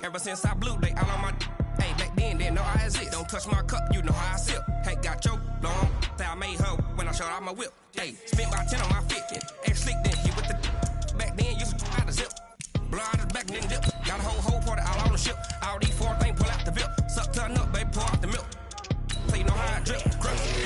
Ever since I blew, they all on my hey, back then, didn't know I exist. Don't touch my cup, you know how I sip. Hey, got your long, say I made her when I showed out my whip. Hey, spent about 10 on my fit. Ex-slick, then hit with the back then, used to out the zip. Blow out his back, then dip. Got a whole party all on the ship. All these four things pull out the bip. Suck, turn up, baby, pour out the milk. So you know how I drip. Crush.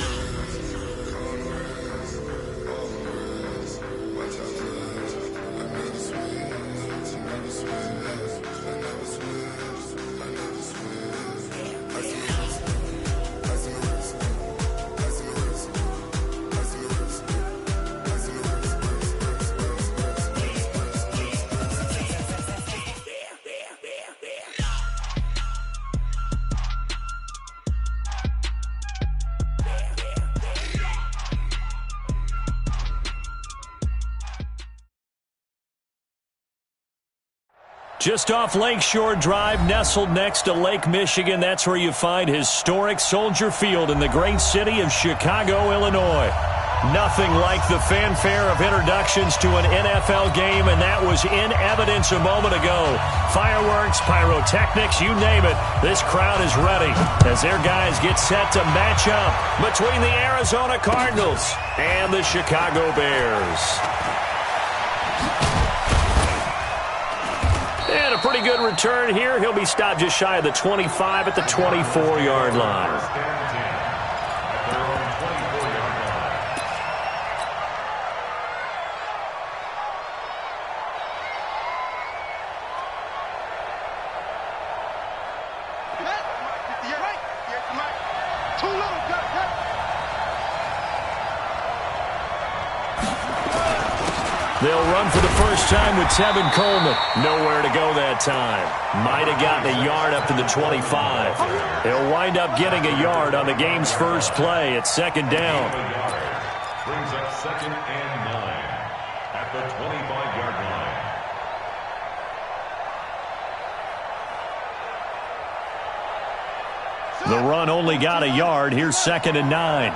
Just off Lakeshore Drive, nestled next to Lake Michigan, that's where you find historic Soldier Field in the great city of Chicago, Illinois. Nothing like the fanfare of introductions to an NFL game, and that was in evidence a moment ago. Fireworks, pyrotechnics, you name it. This crowd is ready as their guys get set to match up between the Arizona Cardinals and the Chicago Bears. And a pretty good return here. He'll be stopped just shy of the 25 at the 24-yard line. They'll run for the first time with Tevin Coleman. Nowhere to go that time. Might have gotten a yard up to the 25. They'll wind up getting a yard on the game's first play at second down. Brings up 2nd and 9 at the 25-yard line. The run only got a yard. Here's 2nd and 9.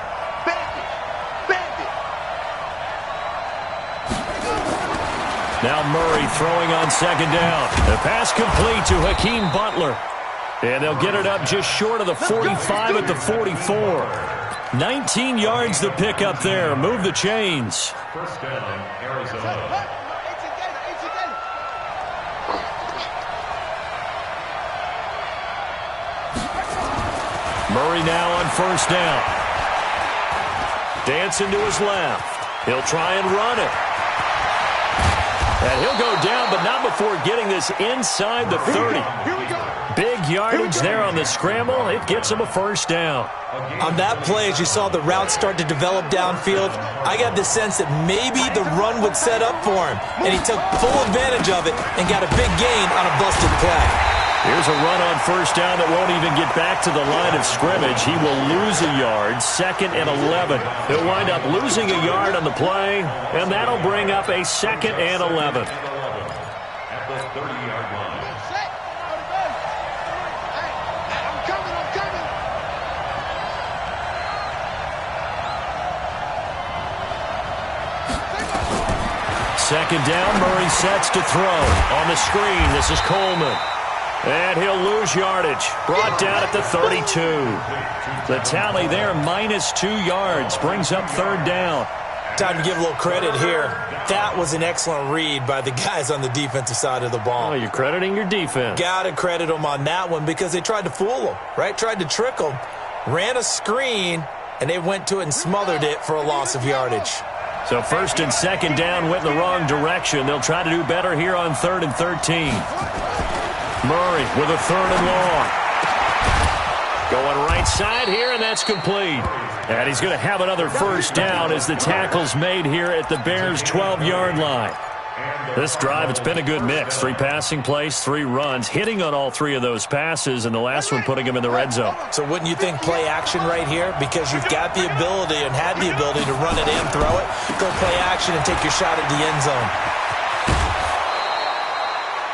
Now Murray throwing on second down. The pass complete to Hakeem Butler. And they'll get it up just short of the 45 at the 44. 19 yards to pick up there. Move the chains. First down, Arizona. Murray now on first down. Dancing to his left. He'll try and run it. And he'll go down, but not before getting this inside the 30. Big yardage there on the scramble. It gets him a first down. On that play, as you saw the route start to develop downfield, I got the sense that maybe the run would set up for him. And he took full advantage of it and got a big gain on a busted play. Here's a run on first down that won't even get back to the line of scrimmage. He will lose a yard, 2nd and 11. He'll wind up losing a yard on the play, and that'll bring up a 2nd and 11. At the 30-yard line. Second down, Murray sets to throw. On the screen, this is Coleman. And he'll lose yardage. Brought down at the 32. The tally there, -2 yards. Brings up third down. Time to give a little credit here. That was an excellent read by the guys on the defensive side of the ball. Oh, you're crediting your defense. Got to credit them on that one because they tried to fool them, right? Tried to trick them. Ran a screen, and they went to it and smothered it for a loss of yardage. So first and second down went in the wrong direction. They'll try to do better here on 3rd and 13. Murray with a 3rd and long. Going right side here, and that's complete. And he's going to have another first down as the tackle's made here at the Bears' 12-yard line. This drive, it's been a good mix. 3 passing plays, 3 runs, hitting on all 3 of those passes, and the last one putting him in the red zone. So wouldn't you think play action right here? Because you've got the ability and had the ability to run it in, throw it, go play action, and take your shot at the end zone.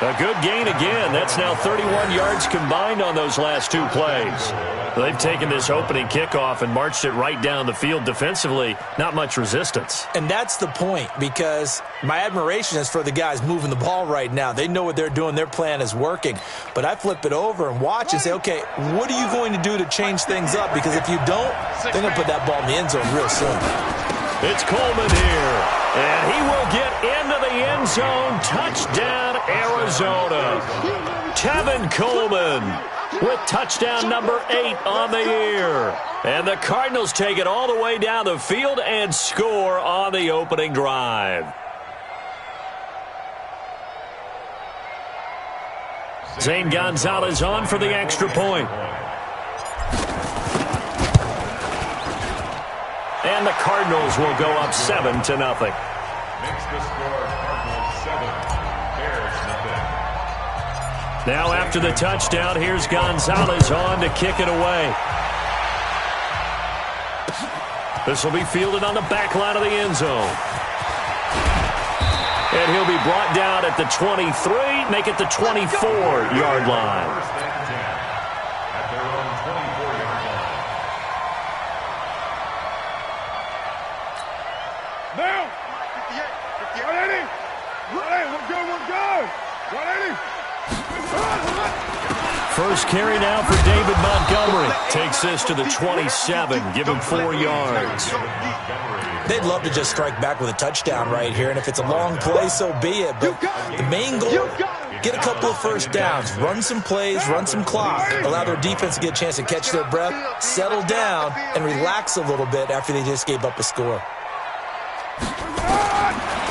A good gain again. That's now 31 yards combined on those last two plays. They've taken this opening kickoff and marched it right down the field defensively. Not much resistance. And that's the point, because my admiration is for the guys moving the ball right now. They know what they're doing. Their plan is working. But I flip it over and watch and say, okay, what are you going to do to change things up? Because if you don't, they're going to put that ball in the end zone real soon. It's Coleman here, and he will get into the end zone. Touchdown, Arizona. Tevin Coleman with touchdown number 8 on the year. And the Cardinals take it all the way down the field and score on the opening drive. Zane Gonzalez on for the extra point. And the Cardinals will go up 7-0. Makes the score Cardinals 7, Bears nothing. Now after the touchdown, here's Gonzalez on to kick it away. This will be fielded on the back line of the end zone. And he'll be brought down at the 23, make it the 24-yard line. First and 10 at their own 24-yard line. Now, 58, 180. 180, we're good. 180. First carry now for David Montgomery. Takes this to the 27, give him 4 yards. They'd love to just strike back with a touchdown right here, and if it's a long play, so be it. But the main goal, get a couple of first downs, run some plays, run some clock, allow their defense to get a chance to catch their breath, settle down, and relax a little bit after they just gave up a score.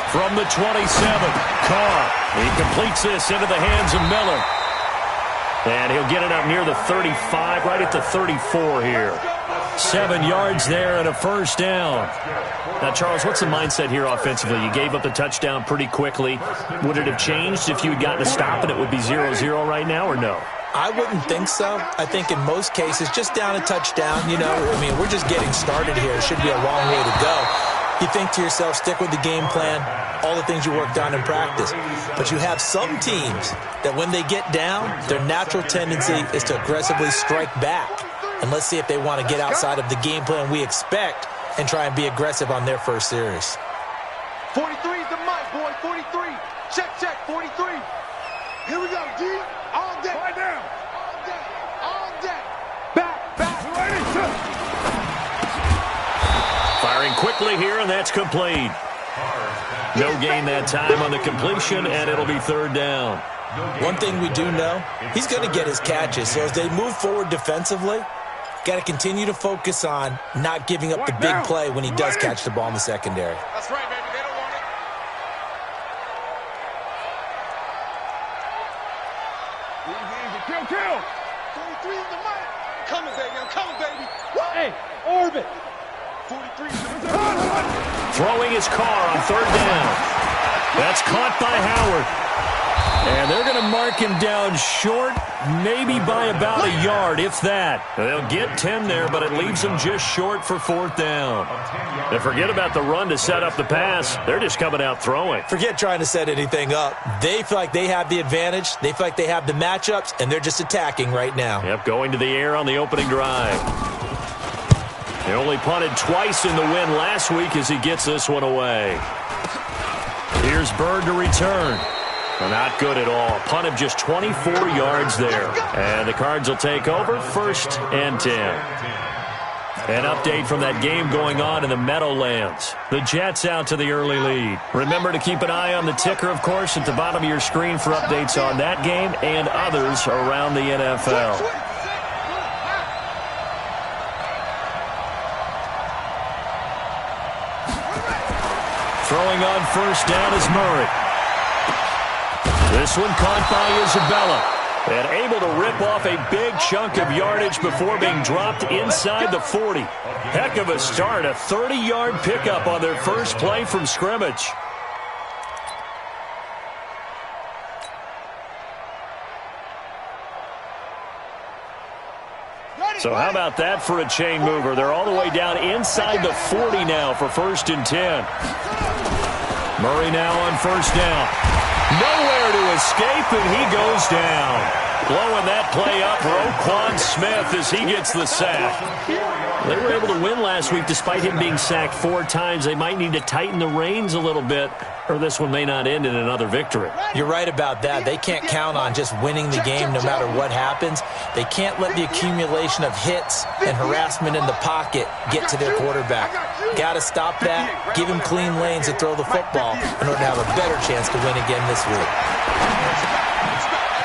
From the 27, Carr. He completes this into the hands of Miller. And he'll get it up near the 35, right at the 34 here. 7 yards there and a first down. Now, Charles, what's the mindset here offensively? You gave up the touchdown pretty quickly. Would it have changed if you had gotten a stop and it would be 0-0 right now, or no? I wouldn't think so. I think in most cases, just down a touchdown, we're just getting started here. It should be a long way to go. You think to yourself, stick with the game plan, all the things you worked on in practice. But you have some teams that when they get down, their natural tendency is to aggressively strike back. And let's see if they want to get outside of the game plan we expect and try and be aggressive on their first series. 43 is the mic, boy. 43. Check, 43. Here we go, D. All day. Right down. All day. Back. 282. Firing quickly here, and that's complete. No gain that time on the completion, and it'll be third down. One thing we do know, he's going to get his catches. So as they move forward defensively, got to continue to focus on not giving up the big play when he does catch the ball in the secondary. That's right, baby. They don't want it. Easy. Kill. 43 is the mic. I'm coming, baby. Hey, orbit. 43. Throwing his car on third down. That's caught by Howard. And they're going to mark him down short, maybe by about a yard, if that. They'll get 10 there, but it leaves them just short for fourth down. And forget about the run to set up the pass. They're just coming out throwing. Forget trying to set anything up. They feel like they have the advantage. They feel like they have the matchups, and they're just attacking right now. Yep, going to the air on the opening drive. They only punted twice in the win last week as he gets this one away. Here's Bird to return. Not good at all. Punt of just 24 yards there. And the Cards will take over, first and 10. An update from that game going on in the Meadowlands. The Jets out to the early lead. Remember to keep an eye on the ticker, of course, at the bottom of your screen for updates on that game and others around the NFL. Throwing on first down is Murray. This one caught by Isabella. And able to rip off a big chunk of yardage before being dropped inside the 40. Heck of a start. A 30-yard pickup on their first play from scrimmage. So how about that for a chain mover? They're all the way down inside the 40 now for first and 10. Murray now on first down. Nowhere to escape, and he goes down. Blowing that play up, Roquan Smith, as he gets the sack. They were able to win last week despite him being sacked 4 times. They might need to tighten the reins a little bit, or this one may not end in another victory. You're right about that. They can't count on just winning the game no matter what happens. They can't let the accumulation of hits and harassment in the pocket get to their quarterback. Got to stop that, give him clean lanes to throw the football in order to have a better chance to win again this week.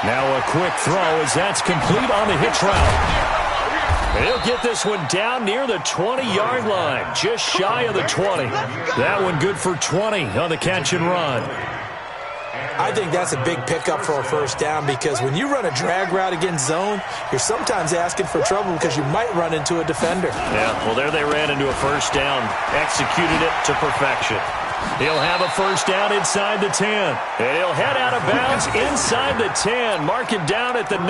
Now a quick throw as that's complete on the hitch route. And he'll get this one down near the 20-yard line, just shy of the 20. That one good for 20 on the catch and run. I think that's a big pickup for a first down because when you run a drag route against zone, you're sometimes asking for trouble because you might run into a defender. Yeah, well, there they ran into a first down, executed it to perfection. He'll have a first down inside the 10. And he'll head out of bounds inside the 10. Mark it down at the 9.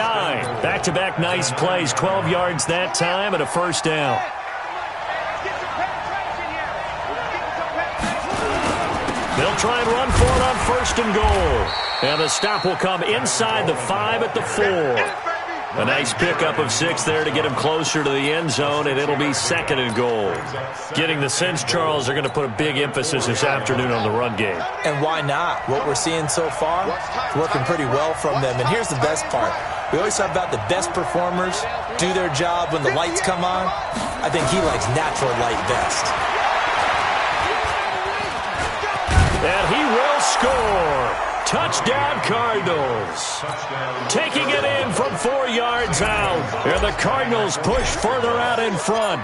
Back-to-back nice plays. 12 yards that time and a first down. They'll try and run for it on first and goal. And the stop will come inside the 5 at the 4. A nice pickup of 6 there to get him closer to the end zone, and it'll be second and goal. Getting the sense, Charles, they're going to put a big emphasis this afternoon on the run game. And why not? What we're seeing so far is working pretty well from them. And here's the best part. We always talk about the best performers do their job when the lights come on. I think he likes natural light best. And he will score. Touchdown, Cardinals. Taking it in from 4 yards out. And the Cardinals push further out in front.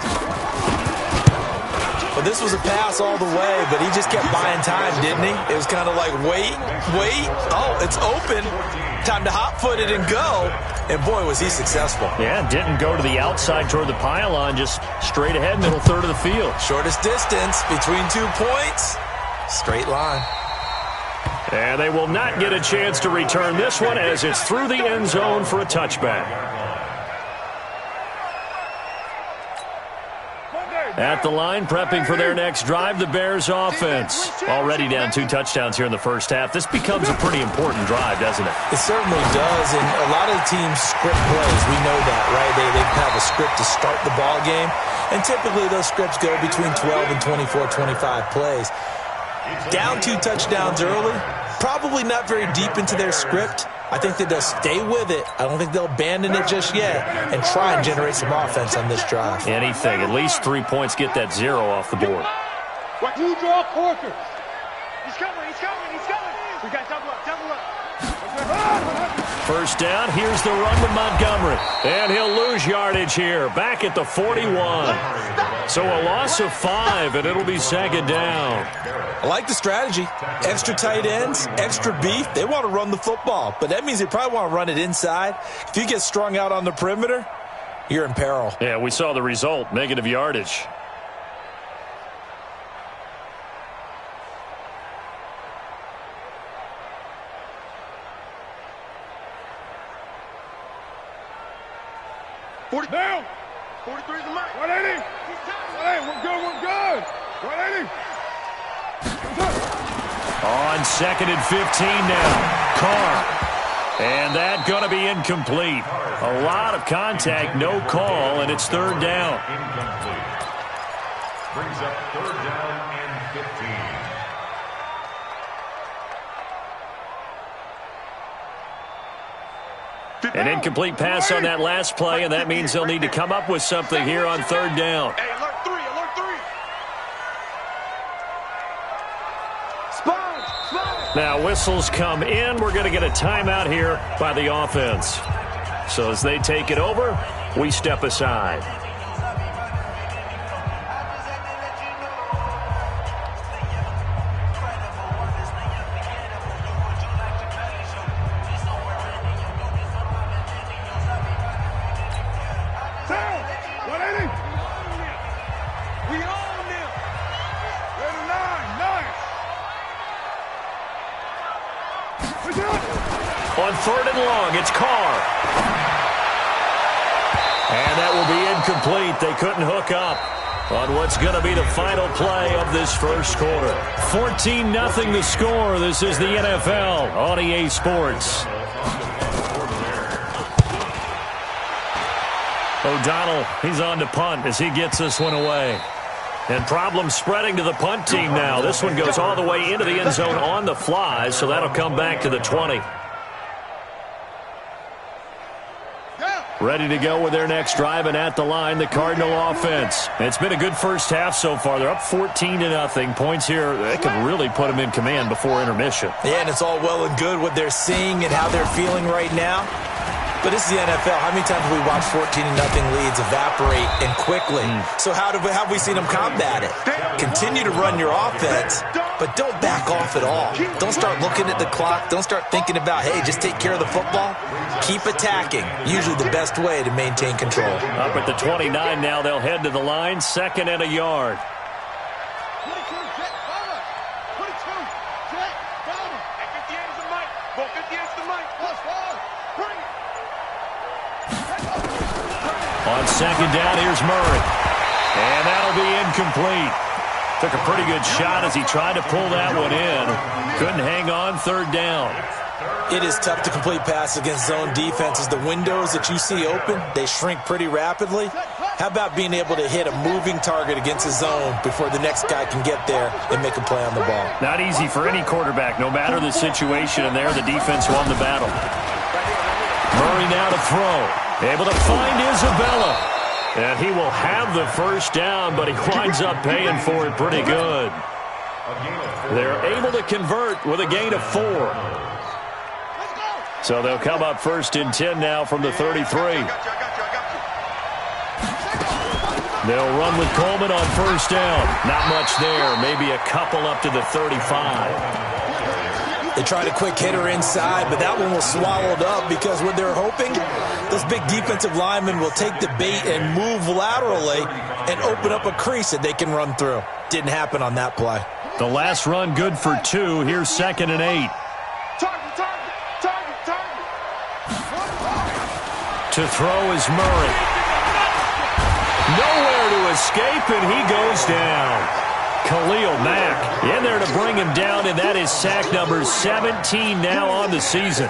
Well, this was a pass all the way, but he just kept buying time, didn't he? It was kind of like, wait. Oh, it's open. Time to hot-foot it and go. And, boy, was he successful. Yeah, didn't go to the outside toward the pylon, just straight ahead, middle third of the field. Shortest distance between 2 points. Straight line. And they will not get a chance to return this one as it's through the end zone for a touchback. At the line, prepping for their next drive, the Bears offense. Already down 2 touchdowns here in the first half. This becomes a pretty important drive, doesn't it? It certainly does, and a lot of the teams script plays. We know that, right? They have a script to start the ball game, and typically those scripts go between 12 and 24, 25 plays. Down 2 touchdowns early, probably not very deep into their script. I think that they'll stay with it. I don't think they'll abandon it just yet and try and generate some offense on this drive. Anything. At least 3 points, get that 0 off the board. What do you draw quarters? He's coming. We got double up. First down, here's the run to Montgomery. And he'll lose yardage here, back at the 41. So a loss of 5, and it'll be second down. I like the strategy. Extra tight ends, extra beef. They want to run the football, but that means they probably want to run it inside. If you get strung out on the perimeter, you're in peril. Yeah, we saw the result, negative yardage. Down. 43's the mic. 180. Hey, we're good. 180. On second and 15 now. Carr. And that going to be incomplete. A lot of contact, no call, and it's third down. Incomplete. Brings up third down and 15. An incomplete pass on that last play, and that means they'll need to come up with something here on third down. Hey, alert 3. Spot. Now whistles come in. We're going to get a timeout here by the offense. So as they take it over, we step aside. On third and long, it's Carr. And that will be incomplete. They couldn't hook up on what's going to be the final play of this first quarter. 14-0 the score. This is the NFL on EA Sports. O'Donnell, he's on to punt as he gets this one away. And problems spreading to the punt team now. This one goes all the way into the end zone on the fly, so that'll come back to the 20. Ready to go with their next drive, and at the line, the Cardinal offense. It's been a good first half so far. They're up 14-0. Points here, they could really put them in command before intermission. Yeah, and it's all well and good what they're seeing and how they're feeling right now. But this is the NFL. How many times have we watched 14-0 leads evaporate and quickly? So how have we seen them combat it? Continue to run your offense, but don't back off at all. Don't start looking at the clock. Don't start thinking about, hey, just take care of the football. Keep attacking. Usually the best way to maintain control. Up at the 29 now, they'll head to the line. 2nd and a yard. On 2nd down, here's Murray. And that'll be incomplete. Took a pretty good shot as he tried to pull that one in. Couldn't hang on. 3rd down. It is tough to complete passes against zone defenses. The windows that you see open, they shrink pretty rapidly. How about being able to hit a moving target against a zone before the next guy can get there and make a play on the ball? Not easy for any quarterback, no matter the situation. And there, the defense won the battle. Murray now to throw. Able to find Isabella. And he will have the first down, but he winds up paying for it pretty good. They're able to convert with a gain of 4. So they'll come up 1st and 10 now from the 33. They'll run with Coleman on 1st down. Not much there. Maybe a couple up to the 35. They tried a quick hitter inside, but that one was swallowed up because what they're hoping, those big defensive linemen will take the bait and move laterally and open up a crease that they can run through. Didn't happen on that play. The last run good for 2. Here's 2nd and 8. To throw is Murray. Nowhere to escape, and he goes down. Khalil Mack in there to bring him down, and that is sack number 17 now on the season.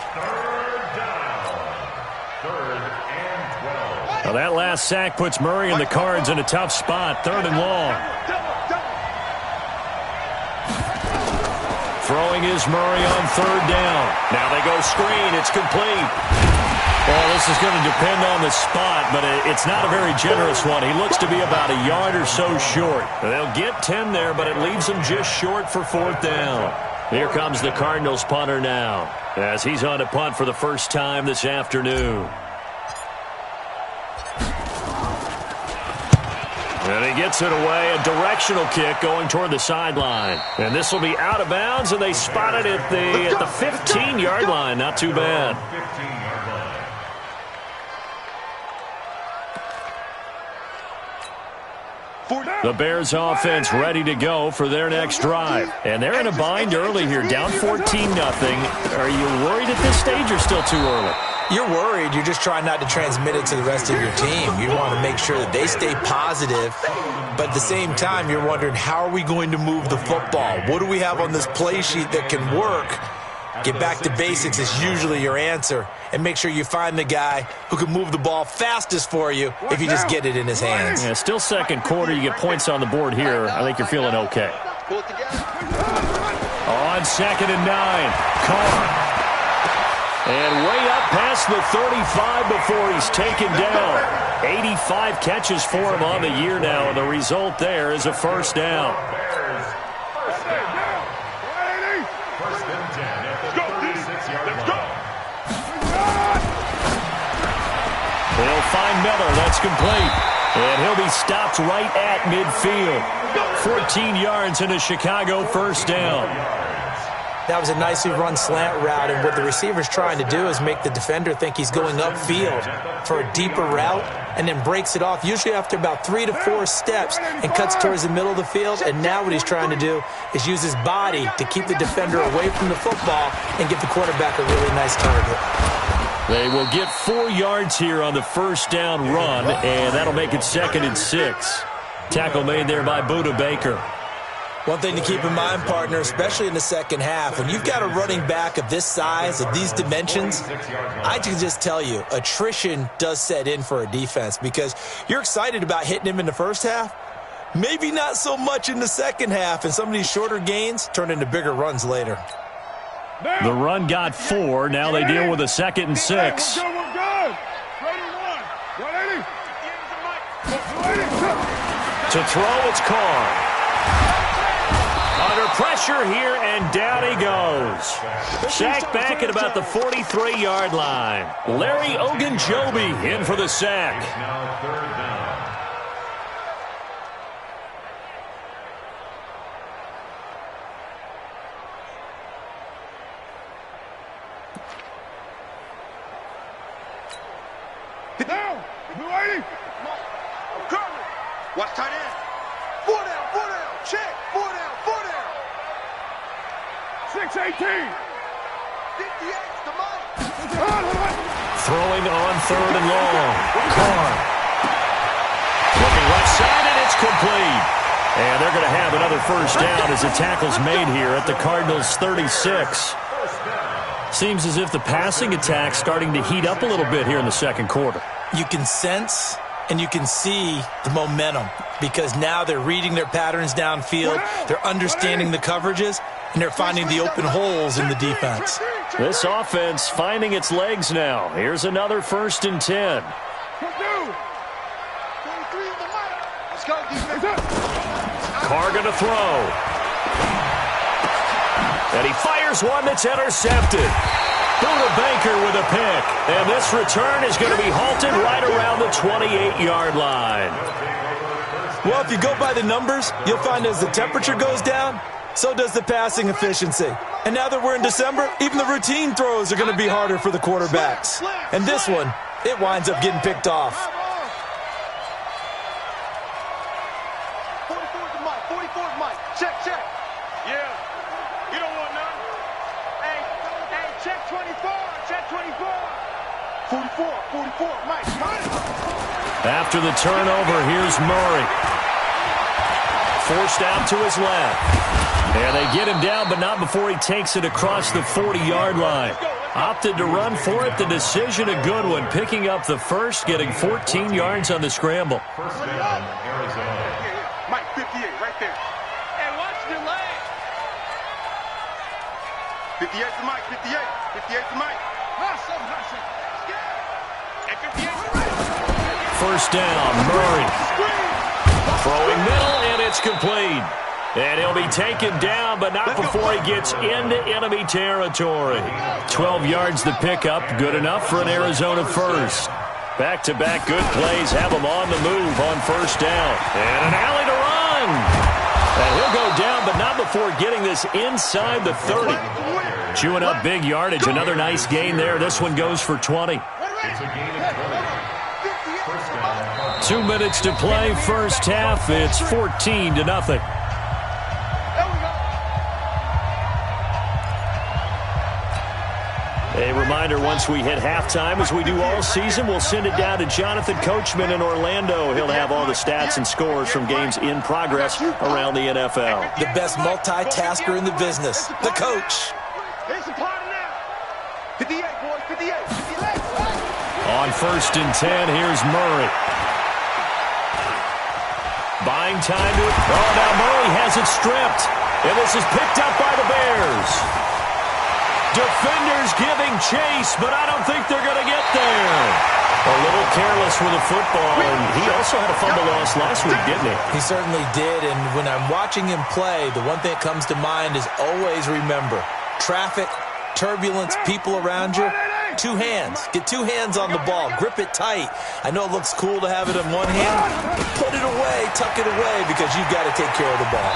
Now that last sack puts Murray and the Cards in a tough spot. 3rd and long. Throwing is Murray on 3rd down. Now they go screen. It's complete. Well, this is going to depend on the spot, but it's not a very generous one. He looks to be about a yard or so short. They'll get 10 there, but it leaves him just short for 4th down. Here comes the Cardinals punter now, as he's on to punt for the first time this afternoon. And he gets it away, a directional kick going toward the sideline. And this will be out of bounds, and they spot it at the 15-yard line. Not too bad. The Bears offense ready to go for their next drive. And they're in a bind early here, down 14-0. Are you worried at this stage or still too early? You're worried. You're just trying not to transmit it to the rest of your team. You want to make sure that they stay positive. But at the same time, you're wondering, how are we going to move the football? What do we have on this play sheet that can work? Get back to basics is usually your answer. And make sure you find the guy who can move the ball fastest for you if you just get it in his hands. Yeah, still 2nd quarter. You get points on the board here. I think you're feeling okay. On 2nd and 9. Carr. And way up past the 35 before he's taken down. 85 catches for him on the year now. And the result there is a 1st down. He'll find Miller. That's complete. And he'll be stopped right at midfield. 14 yards and a Chicago 1st down. That was a nicely run slant route, and what the receiver's trying to do is make the defender think he's going upfield for a deeper route and then breaks it off, usually after about 3 to 4 steps, and cuts towards the middle of the field. And now what he's trying to do is use his body to keep the defender away from the football and give the quarterback a really nice target. They will get 4 yards here on the first down run, and that'll make it 2nd and 6. Tackle made there by Budda Baker. One thing to keep in mind, partner, especially in the second half, when you've got a running back of this size, of these dimensions, I can just tell you, attrition does set in for a defense because you're excited about hitting him in the first half. Maybe not so much in the second half, and some of these shorter gains turn into bigger runs later. The run got 4. Now they deal with a 2nd and 6. We're good. To throw, it's Carr. Under pressure here, and down he goes. Sacked back at about the 43-yard line. Larry Ogunjobi in for the sack. Now 3rd down. Down. Watch tight end. 4 down, check. 4 down. 6-18. 58 to Mike. Throwing on 3rd and long. Carr. Looking left side, and it's complete. And they're going to have another first down as the tackle's made here at the Cardinals' 36. Seems as if the passing attack's starting to heat up a little bit here in the second quarter. You can sense and you can see the momentum because now they're reading their patterns downfield, they're understanding the coverages, and they're finding the open holes in the defense. This offense finding its legs now. Here's another 1st and 10. Carr going to throw. And he fires one that's intercepted. Budda Baker with a pick. And this return is going to be halted right around the 28-yard line. Well, if you go by the numbers, you'll find as the temperature goes down, so does the passing efficiency. And now that we're in December, even the routine throws are going to be harder for the quarterbacks. And this one, it winds up getting picked off. 44's Mike. Check. Yeah. You don't want none. Hey, check 24. 44, Mike. After the turnover, here's Murray. Forced out to his left. And they get him down, but not before he takes it across the 40-yard line. Opted to run for it. The decision a good one. Picking up the first, getting 14 yards on the scramble. First down, Arizona. Mike, 58, right there. Hey, watch the leg. 58 to Mike, 58 to Mike. First down, Murray. Throwing middle, and it's complete. And he'll be taken down, but not before he gets into enemy territory. 12 yards the pickup, good enough for an Arizona first. Back-to-back good plays have him on the move on first down. And an alley to run. And he'll go down, but not before getting this inside the 30. Chewing up big yardage, another nice gain there. This one goes for 20. It's a gain of 20. First down. 2 minutes to play, first half. It's 14-0. A reminder, once we hit halftime, as we do all season, we'll send it down to Jonathan Coachman in Orlando. He'll have all the stats and scores from games in progress around the NFL. The best multitasker in the business, the coach. Here's the party now. 58, boys, 58. On first and 10, here's Murray. Buying time to it. Oh, now Murray has it stripped. And this is picked up by the Bears. Defenders giving chase, but I don't think they're going to get there. A little careless with the football, and he also had a fumble loss last week, didn't he? He certainly did, and when I'm watching him play, the one thing that comes to mind is always remember, traffic, turbulence, people around you, 2 hands. Get 2 hands on the ball. Grip it tight. I know it looks cool to have it in one hand, but put it away, tuck it away, because you've got to take care of the ball.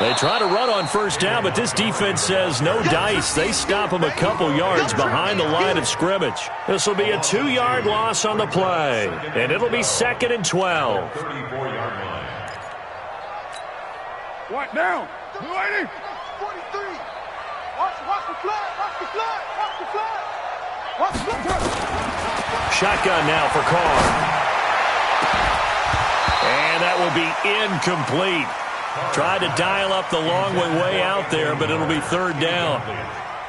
They try to run on first down, but this defense says no dice. They stop him a couple yards behind the line of scrimmage. This will be a 2-yard loss on the play, and it'll be 2nd and 12. 34-yard line. What now? 43. Watch the flag. Shotgun now for Carr. And that will be incomplete. Tried to dial up the long way out there, but it'll be third down.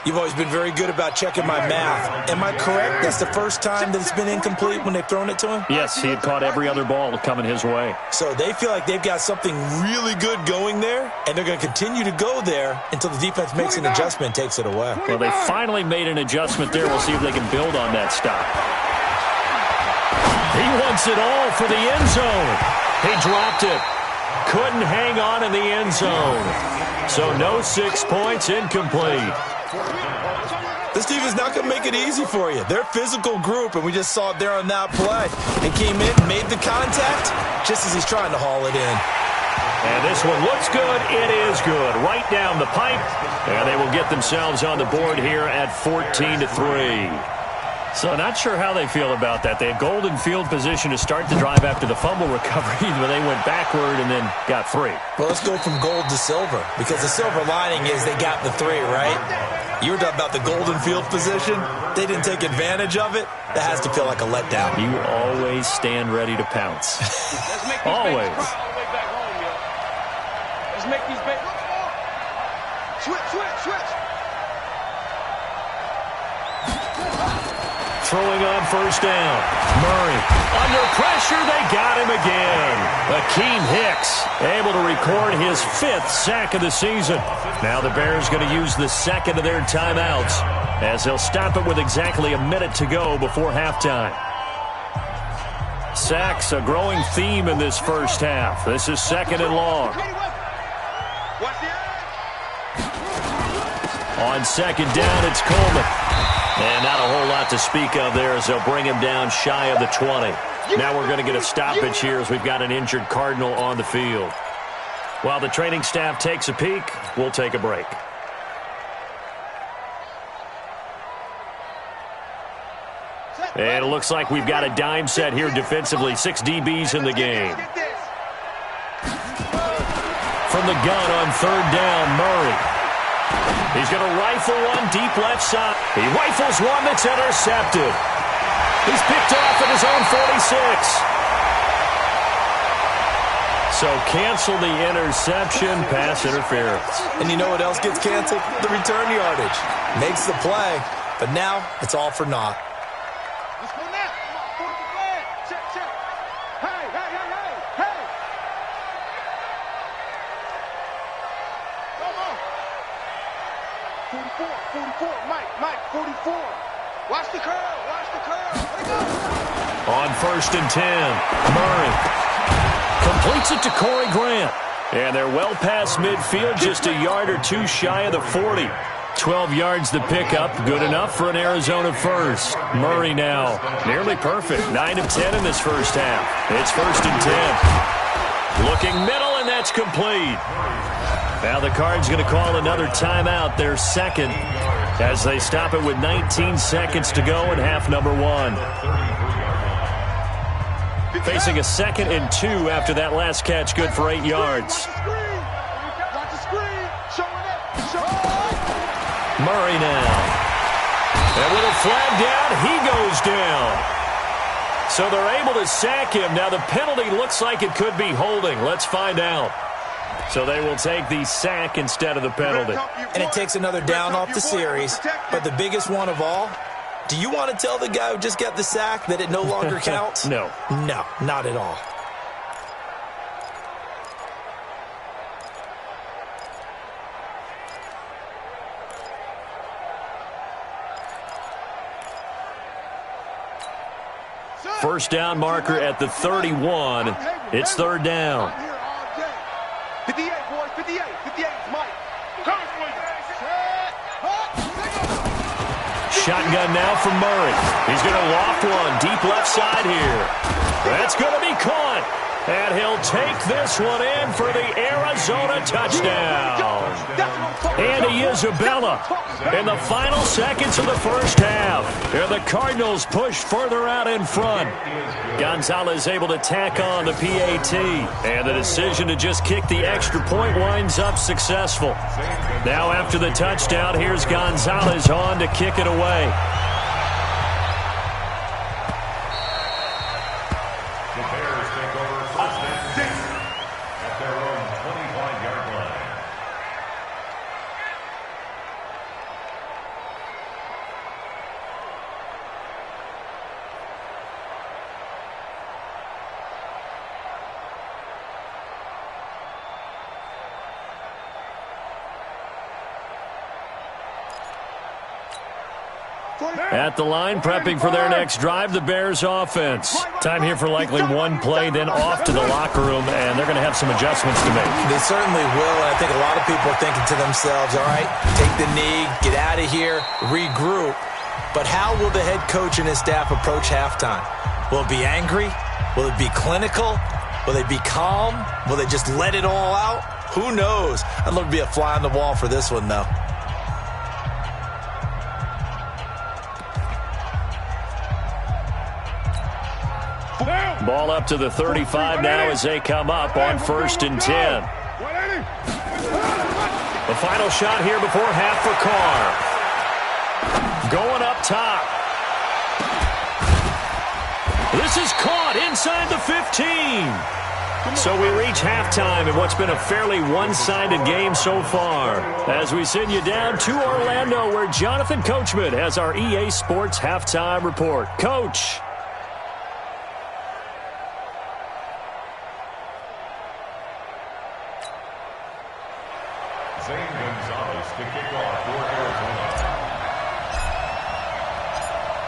You've always been very good about checking my math. Am I correct? That's the first time that it's been incomplete when they've thrown it to him? Yes, he had caught every other ball coming his way. So they feel like they've got something really good going there, and they're going to continue to go there until the defense makes an adjustment and takes it away. Well, they finally made an adjustment there. We'll see if they can build on that stop. He wants it all for the end zone. He dropped it. Couldn't hang on in the end zone. So no 6 points, incomplete. This defense is not going to make it easy for you. They're a physical group, and we just saw it there on that play. He came in, made the contact, just as he's trying to haul it in. And this one looks good. It is good. Right down the pipe. And they will get themselves on the board here at 14-3. So not sure how they feel about that. They had golden field position to start the drive after the fumble recovery, but they went backward and then got 3. Well, let's go from gold to silver, because the silver lining is they got the 3, right? You were talking about the golden field position. They didn't take advantage of it. That has to feel like a letdown. You always stand ready to pounce. Always. Let's make these babies. Switch. Throwing on first down. Murray. Under pressure, they got him again. Akeem Hicks able to record his 5th sack of the season. Now the Bears going to use the second of their timeouts as they'll stop it with exactly a minute to go before halftime. Sacks, a growing theme in this first half. This is 2nd and long. On 2nd down, it's Coleman. And not a whole lot to speak of there as they'll bring him down shy of the 20. Now we're going to get a stoppage here as we've got an injured Cardinal on the field. While the training staff takes a peek, we'll take a break. And it looks like we've got a dime set here defensively. 6 DBs in the game. From the gun on 3rd down, Murray. He's going to rifle one deep left side. He rifles one that's intercepted. He's picked off at his own 46. So cancel the interception, pass interference. And you know what else gets canceled? The return yardage. Makes the play, but now it's all for naught. Let's go now. Check. Hey. 44, Mike, 44. Watch the curl. On 1st and 10, Murray completes it to Corey Grant. And they're well past midfield, just a yard or 2 shy of the 40. 12 yards the pickup, good enough for an Arizona first. Murray now, nearly perfect, 9 of 10 in this first half. It's 1st and 10. Looking middle, and that's complete. Now the Cards going to call another timeout, their 2nd, as they stop it with 19 seconds to go in half number 1. Facing a 2nd and 2 after that last catch, good for 8 yards. Murray now. And with a flag down, he goes down. So they're able to sack him. Now the penalty looks like it could be holding. Let's find out. So they will take the sack instead of the penalty. And it takes another down off the series. But the biggest one of all, do you want to tell the guy who just got the sack that it no longer counts? No. No, not at all. First down marker at the 31. It's 3rd down. 58, boys, 58, Mike. Shotgun now for Murray. He's going to loft one deep left side here. That's going to be caught. And he'll take this one in for the Arizona touchdown. Andy Isabella in the final seconds of the first half. And the Cardinals push further out in front. Gonzalez able to tack on the PAT. And the decision to just kick the extra point winds up successful. Now after the touchdown, here's Gonzalez on to kick it away. At the line, prepping for their next drive, the Bears offense. Time here for likely one play, then off to the locker room, and they're going to have some adjustments to make. They certainly will, and I think a lot of people are thinking to themselves, all right, take the knee, get out of here, regroup. But how will the head coach and his staff approach halftime? Will it be angry? Will it be clinical? Will they be calm? Will they just let it all out? Who knows? I'd love to be a fly on the wall for this one, though. Ball up to the 35 now as they come up on 1st and 10. The final shot here before half for Carr. Going up top. This is caught inside the 15. So we reach halftime in what's been a fairly one-sided game so far. As we send you down to Orlando, where Jonathan Coachman has our EA Sports halftime report. Coach.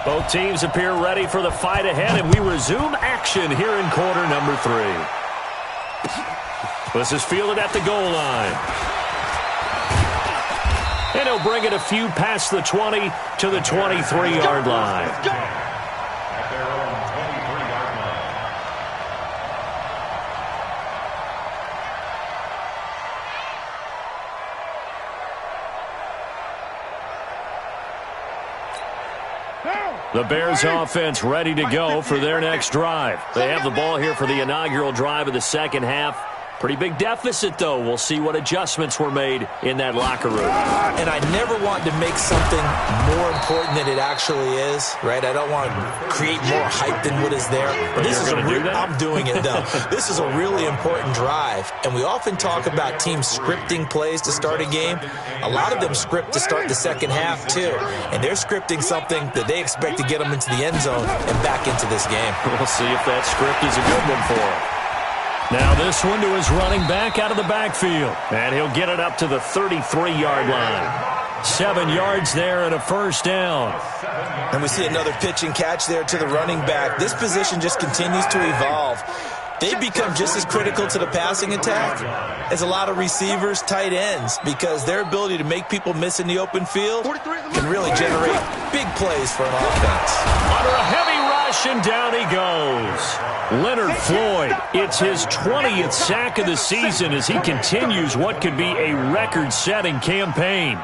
Both teams appear ready for the fight ahead, and we resume action here in quarter number 3. This is fielded at the goal line. And he'll bring it a few past the 20 to the 23-yard line. At their own 23-yard line. The Bears offense ready to go for their next drive. They have the ball here for the inaugural drive of the second half. Pretty big deficit, though. We'll see what adjustments were made in that locker room. And I never want to make something more important than it actually is, right? I don't want to create more hype than what is there. But this is I'm doing it, though. This is a really important drive. And we often talk about teams scripting plays to start a game. A lot of them script to start the second half, too. And they're scripting something that they expect to get them into the end zone and back into this game. We'll see if that script is a good one for them. Now this one to his running back out of the backfield. And he'll get it up to the 33-yard line. 7 yards there and a first down. And we see another pitch and catch there to the running back. This position just continues to evolve. They become just as critical to the passing attack as a lot of receivers, tight ends, because their ability to make people miss in the open field can really generate big plays for an offense. Under a heavy rush, and down he goes. Leonard Floyd, it's his 20th sack of the season as he continues what could be a record-setting campaign.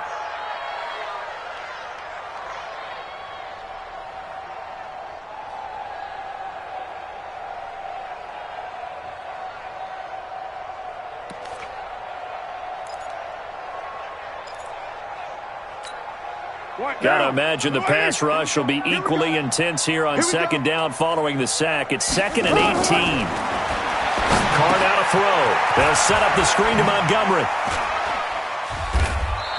Gotta imagine the pass rush will be equally intense here on second down following the sack. It's 2nd and 18. Carr now to throw. They'll set up the screen to Montgomery.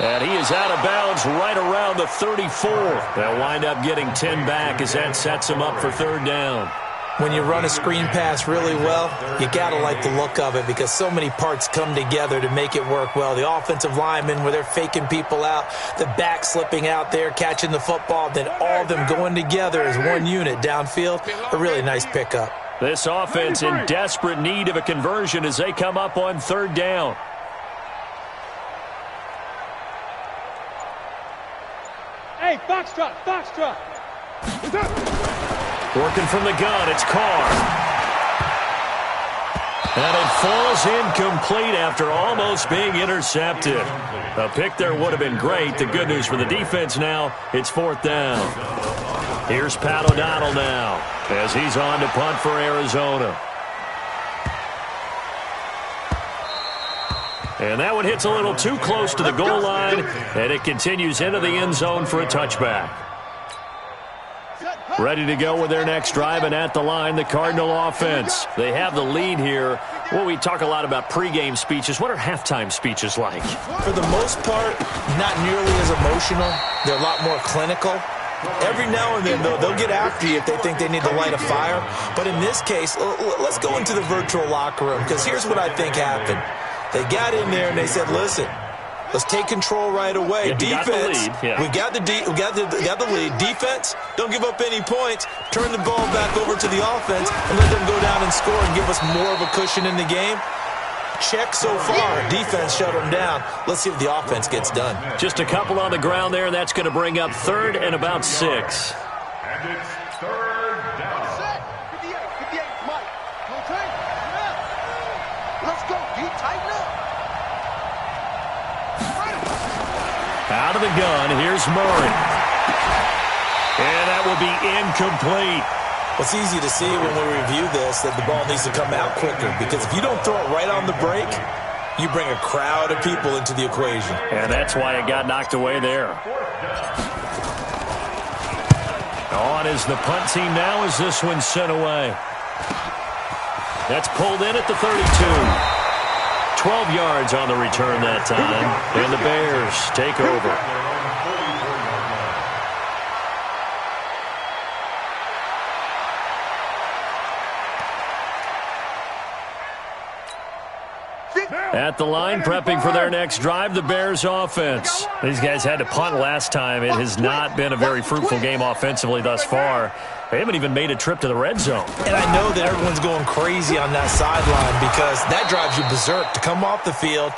And he is out of bounds right around the 34. They'll wind up getting 10 back as that sets him up for third down. When you run a screen pass really well, you got to like the look of it because so many parts come together to make it work well. The offensive linemen, where they're faking people out, the back slipping out there, catching the football, then all of them going together as one unit downfield. A really nice pickup. This offense in desperate need of a conversion as they come up on third down. Hey, foxtrot, foxtrot. Working from the gun, it's Carr. And it falls incomplete after almost being intercepted. A pick there would have been great. The good news for the defense now, it's fourth down. Here's Pat O'Donnell now as he's on to punt for Arizona. And that one hits a little too close to the goal line, and it continues into the end zone for a touchback. Ready to go with their next drive, and at the line, the Cardinal offense. They have the lead here. Well, we talk a lot about pregame speeches. What are halftime speeches like? For the most part, not nearly as emotional. They're a lot more clinical. Every now and then, though, they'll get after you if they think they need to light a fire. But in this case, let's go into the virtual locker room, because here's what I think happened. They got in there and they said, listen, Let's take control right away. Yeah, Defense, we got the lead. Defense, don't give up any points. Turn the ball back over to the offense and let them go down and score and give us more of a cushion in the game. Check so far. Defense shut them down. Let's see if the offense gets done. Just a couple on the ground there, and that's going to bring up third and about 6. And it's third down. 58, Mike. Okay. Let's go. Deep, tighten up. Out of the gun, here's Murray. And that will be incomplete. It's easy to see when we review this that the ball needs to come out quicker, because if you don't throw it right on the break, you bring a crowd of people into the equation. And that's why it got knocked away there. On is the punt team now as this one's sent away. That's pulled in at the 32. 12 yards on the return that time, and the Bears take over. At the line, prepping for their next drive, the Bears offense. These guys had to punt last time. It has not been a very fruitful game offensively thus far. They haven't even made a trip to the red zone. And I know that everyone's going crazy on that sideline because that drives you berserk to come off the field,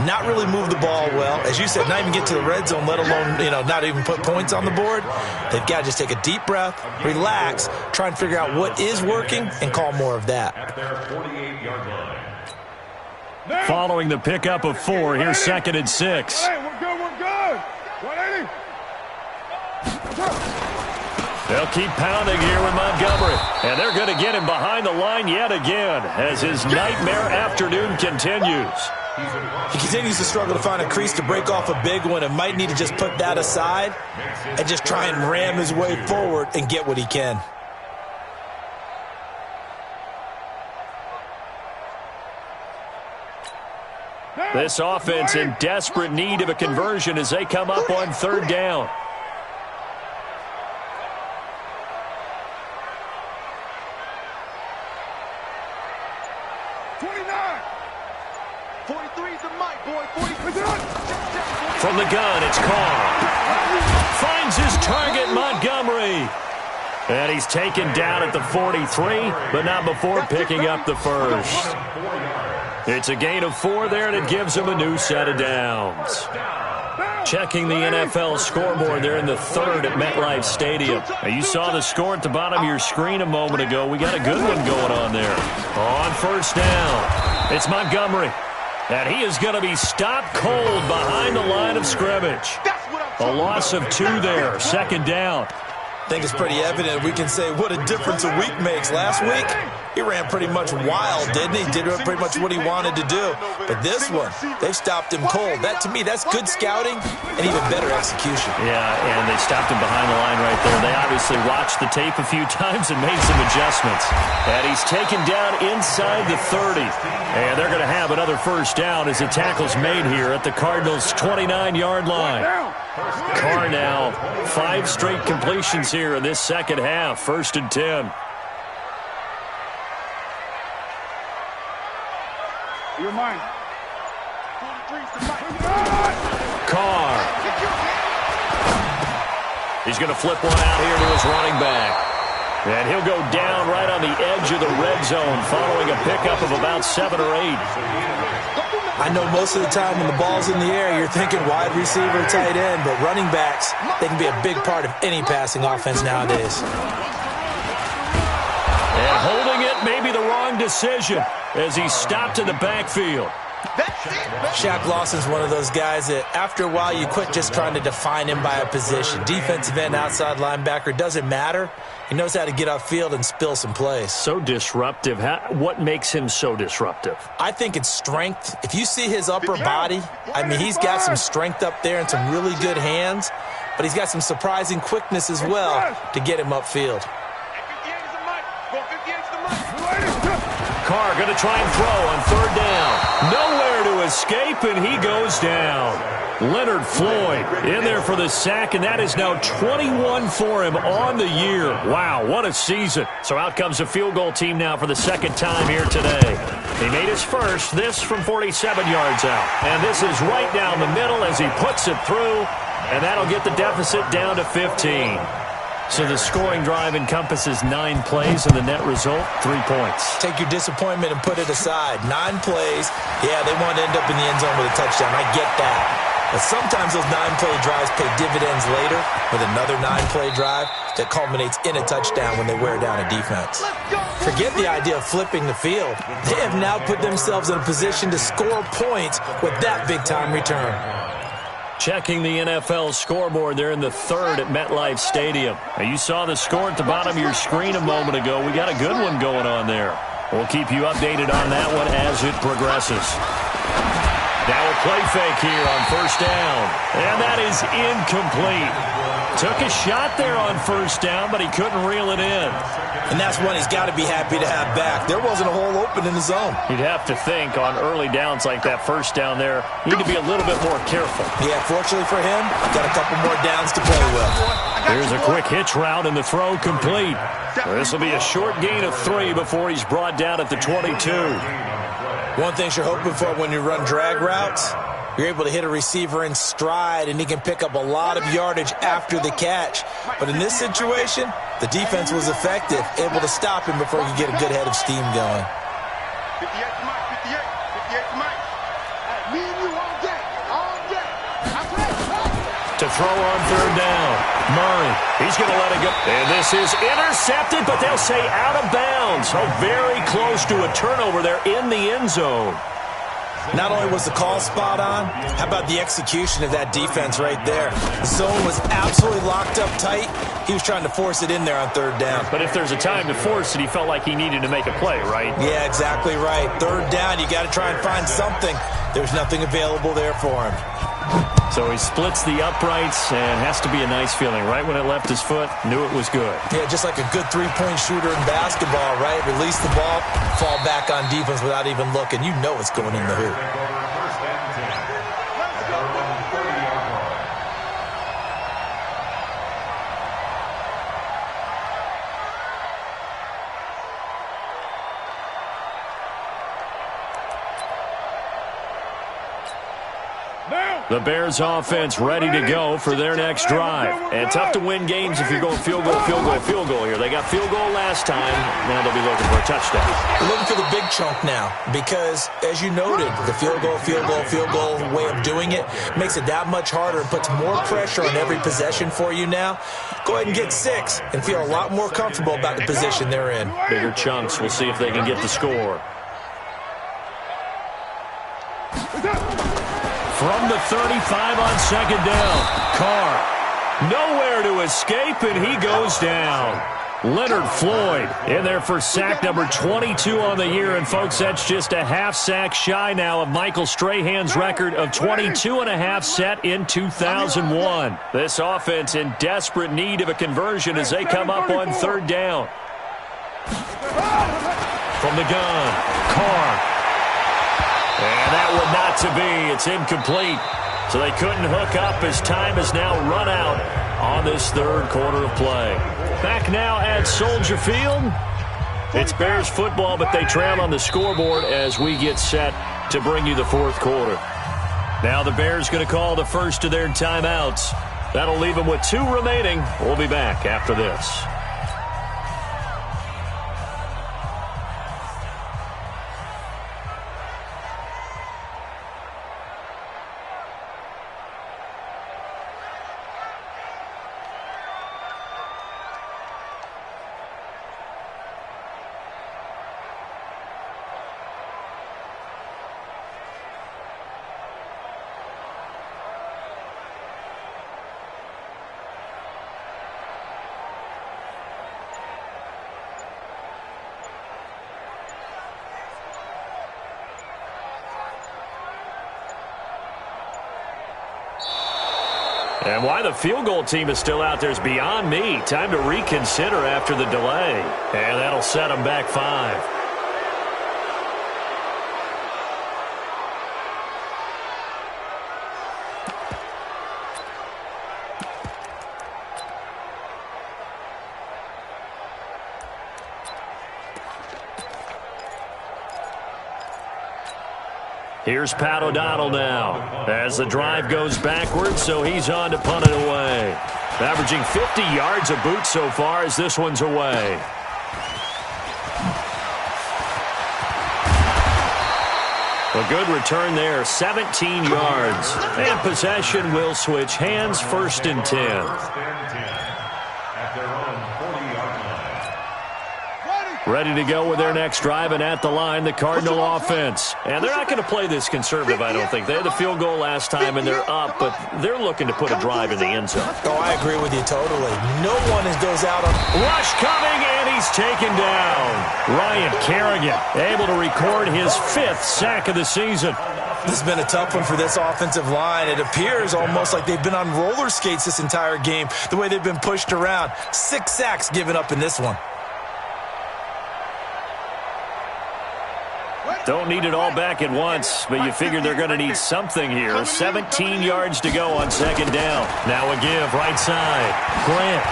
not really move the ball well. As you said, not even get to the red zone, let alone, not even put points on the board. They've got to just take a deep breath, relax, try and figure out what is working, and call more of that. At their 48-yard line. Following the pickup of 4, here's 2nd and 6. Hey, we're good. 180. They'll keep pounding here with Montgomery. And they're going to get him behind the line yet again as his nightmare afternoon continues. He continues to struggle to find a crease to break off a big one and might need to just put that aside and just try and ram his way forward and get what he can. This offense in desperate need of a conversion as they come up on 3rd down. From the gun, it's Carr. Finds his target, Montgomery. And he's taken down at the 43, but not before picking up the first. It's a gain of 4 there, and it gives him a new set of downs. Checking the NFL scoreboard there in the 3rd at MetLife Stadium. Now, you saw the score at the bottom of your screen a moment ago. We got a good one going on there. On 1st down, it's Montgomery. And he is going to be stopped cold behind the line of scrimmage. A loss of 2 there, 2nd down. I think it's pretty evident we can say what a difference a week makes. Last week, he ran pretty much wild, didn't he? Did pretty much what he wanted to do. But this one, they stopped him cold. That, to me, that's good scouting and even better execution. Yeah, and they stopped him behind the line right there. They obviously watched the tape a few times and made some adjustments. And he's taken down inside the 30. And they're going to have another 1st down as the tackle's made here at the Cardinals' 29-yard line. Carr now, 5 straight completions here in this 2nd half. 1st and 10. You're mine. Carr. He's going to flip one out here to his running back. And he'll go down right on the edge of the red zone following a pickup of about 7 or 8. I know most of the time when the ball's in the air, you're thinking wide receiver, tight end, but running backs, they can be a big part of any passing offense nowadays. And holding it may be the wrong decision as he's stopped in the backfield. Shaq Lawson's one of those guys that after a while you quit just trying to define him by a position. Defensive end, outside linebacker, doesn't matter. He knows how to get upfield and spill some plays. So disruptive. What makes him so disruptive? I think it's strength. If you see his upper body, I mean, he's got some strength up there and some really good hands, but he's got some surprising quickness as well to get him upfield. Carr going to try and throw on 3rd down. Nowhere to escape, and he goes down. Leonard Floyd in there for the sack, and that is now 21 for him on the year. Wow, what a season. So out comes the field goal team now for the 2nd time here today. He made his first, this from 47 yards out. And this is right down the middle as he puts it through, and that'll get the deficit down to 15. So the scoring drive encompasses 9 plays, and the net result, 3 points. Take your disappointment and put it aside. 9 plays. Yeah, they want to end up in the end zone with a touchdown. I get that. But sometimes those 9-play drives pay dividends later with another 9-play drive that culminates in a touchdown when they wear down a defense. Forget the idea of flipping the field. They have now put themselves in a position to score points with that big-time return. Checking the NFL scoreboard there in the third at MetLife Stadium. Now, you saw the score at the bottom of your screen a moment ago. We got a good one going on there. We'll keep you updated on that one as it progresses. Now a play fake here on first down. And that is incomplete. Took a shot there on first down, but he couldn't reel it in. And that's one he's got to be happy to have back. There wasn't a hole open in the zone. You'd have to think on early downs like that first down there, you need to be a little bit more careful. Yeah, fortunately for him, got a couple more downs to play with. Here's a quick hitch route and the throw complete. This will be a short gain of 3 before he's brought down at the 22. One thing you're hoping for when you run drag routes, you're able to hit a receiver in stride, and he can pick up a lot of yardage after the catch. But in this situation, the defense was effective, able to stop him before he could get a good head of steam going. 58 to Mike, 58 to Mike. Me and you all day, all day. To throw on third down. Murray, he's going to let it go. And this is intercepted, but they'll say out of bounds. Oh, very close to a turnover there in the end zone. Not only was the call spot on, how about the execution of that defense right there? The zone was absolutely locked up tight. He was trying to force it in there on third down. But if there's a time to force it, he felt like he needed to make a play, right? Yeah, exactly right. Third down, you got to try and find something. There's nothing available there for him. So he splits the uprights, and has to be a nice feeling. Right when it left his foot, knew it was good. Yeah, just like a good three-point shooter in basketball, right? Release the ball, fall back on defense without even looking. You know it's going in the hoop. The Bears offense ready to go for their next drive. And tough to win games if you're going field goal, field goal, field goal here. They got field goal last time. Now they'll be looking for a touchdown. They're looking for the big chunk now because, as you noted, the field goal, field goal, field goal way of doing it makes it that much harder and puts more pressure on every possession for you now. Go ahead and get 6 and feel a lot more comfortable about the position they're in. Bigger chunks. We'll see if they can get the score. From the 35 on second down, Carr nowhere to escape, and he goes down. Leonard Floyd in there for sack number 22 on the year, and folks, that's just a half sack shy now of Michael Strahan's record of 22.5 set in 2001. This offense in desperate need of a conversion as they come up on third down. From the gun, Carr. And that one not to be. It's incomplete. So they couldn't hook up as time is now run out on this third quarter of play. Back now at Soldier Field. It's Bears football, but they trail on the scoreboard as we get set to bring you the fourth quarter. Now the Bears going to call the first of their timeouts. That'll leave them with 2 remaining. We'll be back after this. And why the field goal team is still out there is beyond me. Time to reconsider after the delay. And that'll set them back 5. Here's Pat O'Donnell now as the drive goes backwards, so he's on to punt it away. Averaging 50 yards a boot so far as this one's away. A good return there, 17 yards. And possession will switch hands, 1st and 10. Ready to go with their next drive, and at the line, the Cardinal offense. And they're not going to play this conservative, I don't think. They had the field goal last time, and they're up, but they're looking to put a drive in the end zone. Oh, I agree with you totally. No one goes out on... Rush coming, and he's taken down. Ryan Kerrigan able to record his 5th sack of the season. This has been a tough one for this offensive line. It appears almost like they've been on roller skates this entire game, the way they've been pushed around. 6 sacks given up in this one. Don't need it all back at once, but you figure they're going to need something here. 17 yards to go on 2nd down. Now a give, right side. Grant.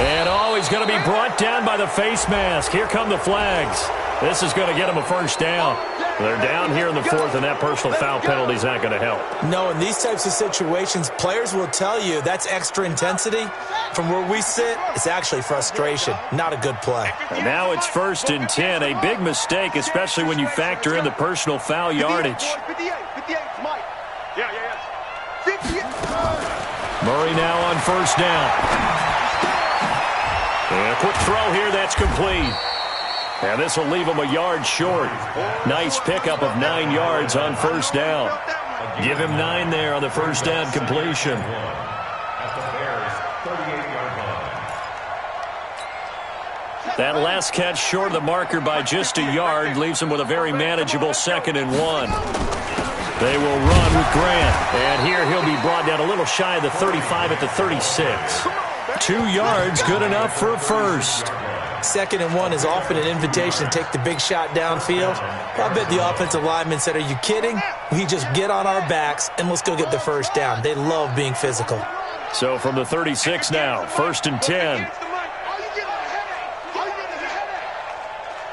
And he's going to be brought down by the face mask. Here come the flags. This is going to get him a 1st down. They're down here in the 4th, and that personal foul penalty is not going to help. No, in these types of situations, players will tell you that's extra intensity. From where we sit, it's actually frustration. Not a good play. And now it's 1st and 10. A big mistake, especially when you factor in the personal foul yardage. Murray now on 1st down. And a quick throw here, that's complete. And this will leave him a yard short. Nice pickup of 9 yards on 1st down. Give him 9 there on the 1st down completion. That last catch short of the marker by just a yard leaves him with a very manageable 2nd and 1. They will run with Grant. And here he'll be brought down a little shy of the 35 at the 36. 2 yards, good enough for a 1st. 2nd and 1 is often an invitation to take the big shot downfield. I bet the offensive lineman said, are you kidding? We just get on our backs and let's go get the 1st down. They love being physical. So from the 36 now, 1st and 10.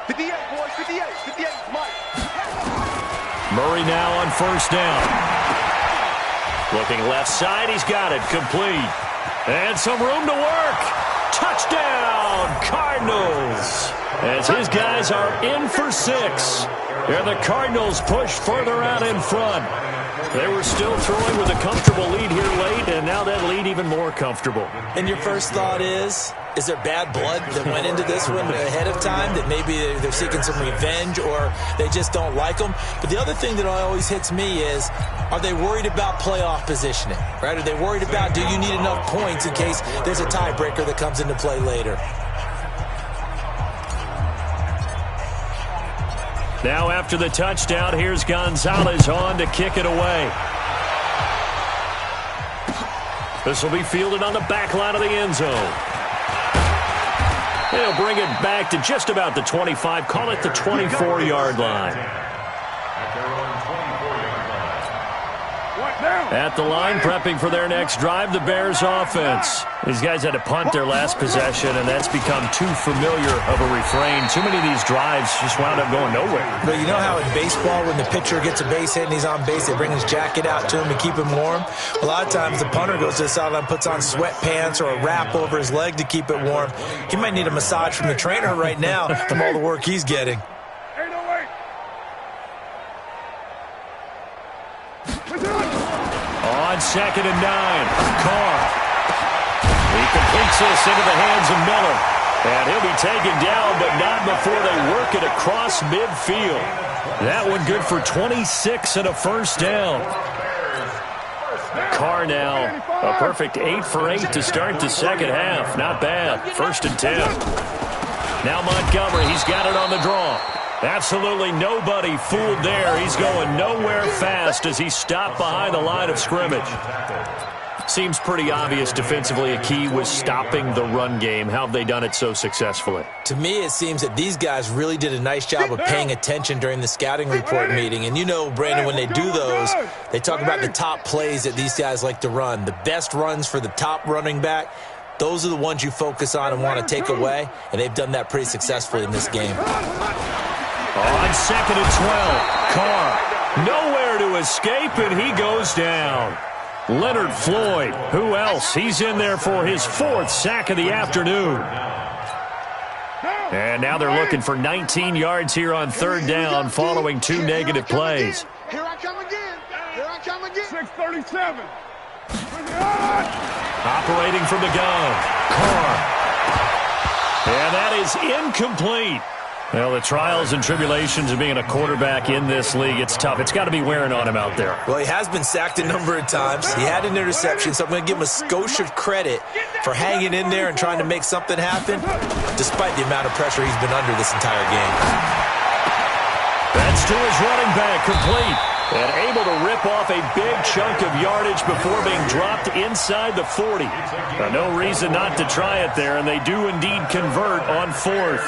58, boys, 58, 58, Mike. Murray now on 1st down. Looking left side, he's got it, complete. And some room to work. Touchdown, Cardinals. As his guys are in for 6. And the Cardinals push further out in front. They were still throwing with a comfortable lead here late, and now that lead even more comfortable. And your first thought is there bad blood that went into this one ahead of time, that maybe they're seeking some revenge or they just don't like them? But the other thing that always hits me is, are they worried about playoff positioning? Right? Are they worried about, do you need enough points in case there's a tiebreaker that comes into play later? Now after the touchdown, here's Gonzalez on to kick it away. This will be fielded on the back line of the end zone. They'll bring it back to just about the 25, call it the 24-yard line. At the line, prepping for their next drive, the Bears offense. These guys had to punt their last possession, and that's become too familiar of a refrain. Too many of these drives just wound up going nowhere. But you know how in baseball, when the pitcher gets a base hit and he's on base, they bring his jacket out to him to keep him warm? A lot of times the punter goes to the sideline, puts on sweatpants or a wrap over his leg to keep it warm. He might need a massage from the trainer right now from all the work he's getting. On 2nd and 9, Carr. He completes this into the hands of Miller. And he'll be taken down, but not before they work it across midfield. That one good for 26 and a 1st down. Carr now a perfect 8 for 8 to start the 2nd half. Not bad. 1st and 10. Now Montgomery, he's got it on the draw. Absolutely nobody fooled there. He's going nowhere fast as he's stopped behind the line of scrimmage. Seems pretty obvious defensively a key was stopping the run game. How have they done it so successfully? To me, it seems that these guys really did a nice job of paying attention during the scouting report meeting. And you know, Brandon, when they do those, they talk about the top plays that these guys like to run. The best runs for the top running back, those are the ones you focus on and want to take away. And they've done that pretty successfully in this game. On 2nd and 12, Carr nowhere to escape, and he goes down. Leonard Floyd, who else? He's in there for his 4th sack of the afternoon. And now they're looking for 19 yards here on 3rd down following 2 negative plays. Here I come again. Here I come again. 637. Operating from the gun, Carr. And that is incomplete. Well, the trials and tribulations of being a quarterback in this league, it's tough. It's got to be wearing on him out there. Well, he has been sacked a number of times. He had an interception, so I'm going to give him a skosh of credit for hanging in there and trying to make something happen, despite the amount of pressure he's been under this entire game. That's to his running back, complete. And able to rip off a big chunk of yardage before being dropped inside the 40. No reason not to try it there, and they do indeed convert on 4th.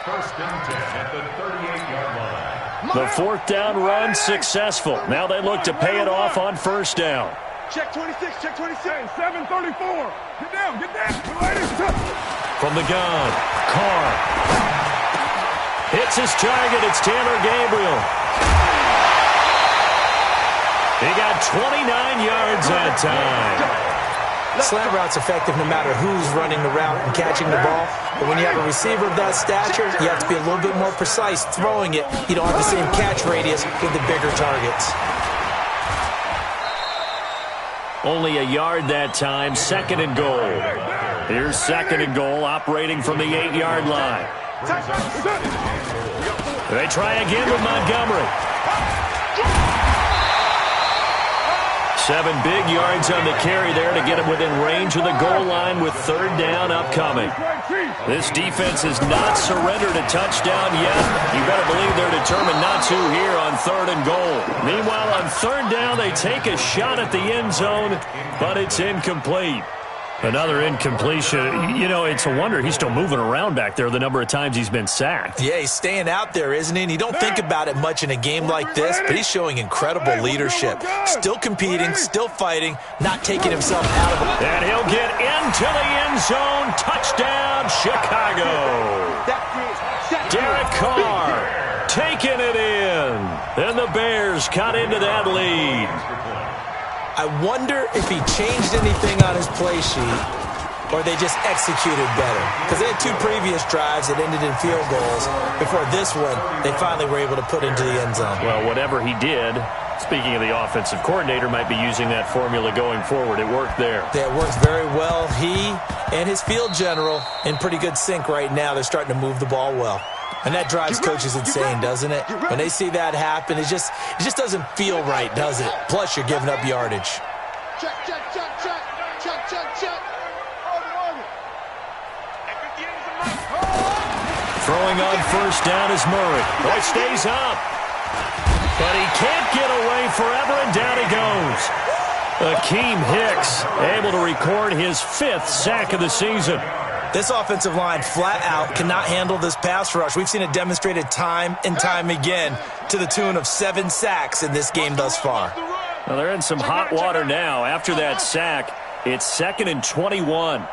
First and 10 at the 38-yard line. The 4th down run successful. Now they look to pay it off on 1st down. Check 26, check 26. Hey, 734. Get down, get down. From the gun, Carr. Hits his target. It's Taylor Gabriel. He got 29 yards that time. Slant route's effective no matter who's running the route and catching the ball. But when you have a receiver of that stature, you have to be a little bit more precise throwing it. You don't have the same catch radius with the bigger targets. Only a yard that time. 2nd and goal. Here's 2nd and goal, operating from the 8-yard line. They try again with Montgomery. 7 big yards on the carry there to get him within range of the goal line with 3rd down upcoming. This defense has not surrendered a touchdown yet. You better believe they're determined not to here on 3rd and goal. Meanwhile, on 3rd down, they take a shot at the end zone, but it's incomplete. Another incompletion. You know, it's a wonder he's still moving around back there the number of times he's been sacked. Yeah, he's staying out there, isn't he? And you don't think about it much in a game like this, but he's showing incredible leadership. Still competing, still fighting, not taking himself out of it. And he'll get into the end zone. Touchdown, Chicago. Derek Carr taking it in. And the Bears cut into that lead. I wonder if he changed anything on his play sheet or they just executed better. Because they had 2 previous drives that ended in field goals. Before this one, they finally were able to put into the end zone. Well, whatever he did, speaking of the offensive coordinator, might be using that formula going forward. It worked there. Yeah, it works very well. He and his field general in pretty good sync right now. They're starting to move the ball well. And that drives coaches insane, doesn't it? When they see that happen, it just doesn't feel right, does it? Plus, you're giving up yardage. Check, check, check, check. Check, check, check. Throwing on 1st down is Murray. Boy, stays up. But he can't get away forever, and down he goes. Akeem Hicks able to record his 5th sack of the season. This offensive line flat out cannot handle this pass rush. We've seen it demonstrated time and time again to the tune of 7 sacks in this game thus far. Well, they're in some hot water now. After that sack, it's 2nd and 21.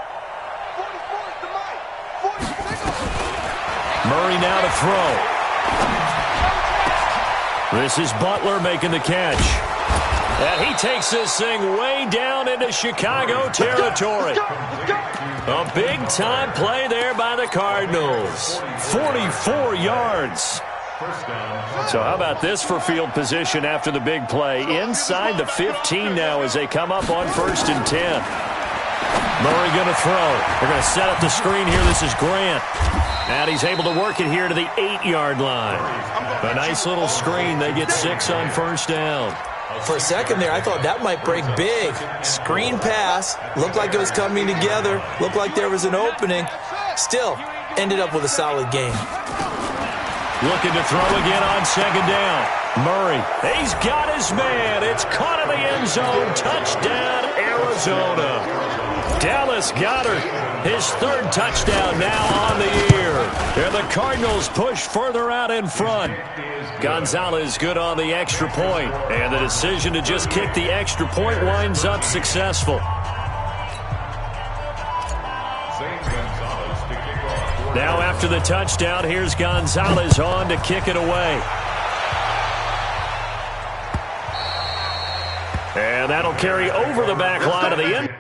Murray now to throw. This is Butler making the catch. And he takes this thing way down into Chicago territory. A big-time play there by the Cardinals. 44 yards. So how about this for field position after the big play? Inside the 15 now as they come up on 1st and 10. Murray going to throw. They're going to set up the screen here. This is Grant. And he's able to work it here to the 8-yard line. A nice little screen. They get 6 on 1st down. For a second there, I thought that might break big. Screen pass. Looked like it was coming together. Looked like there was an opening. Still, ended up with a solid game. Looking to throw again on 2nd down. Murray, he's got his man. It's caught in the end zone. Touchdown, Arizona. Dallas Goedert, his 3rd touchdown now on the year. And the Cardinals push further out in front. Gonzalez good on the extra point. And the decision to just kick the extra point winds up successful. St. Gonzalez to kick off for Now after the touchdown, here's Gonzalez on to kick it away. And that'll carry over the back line of the end.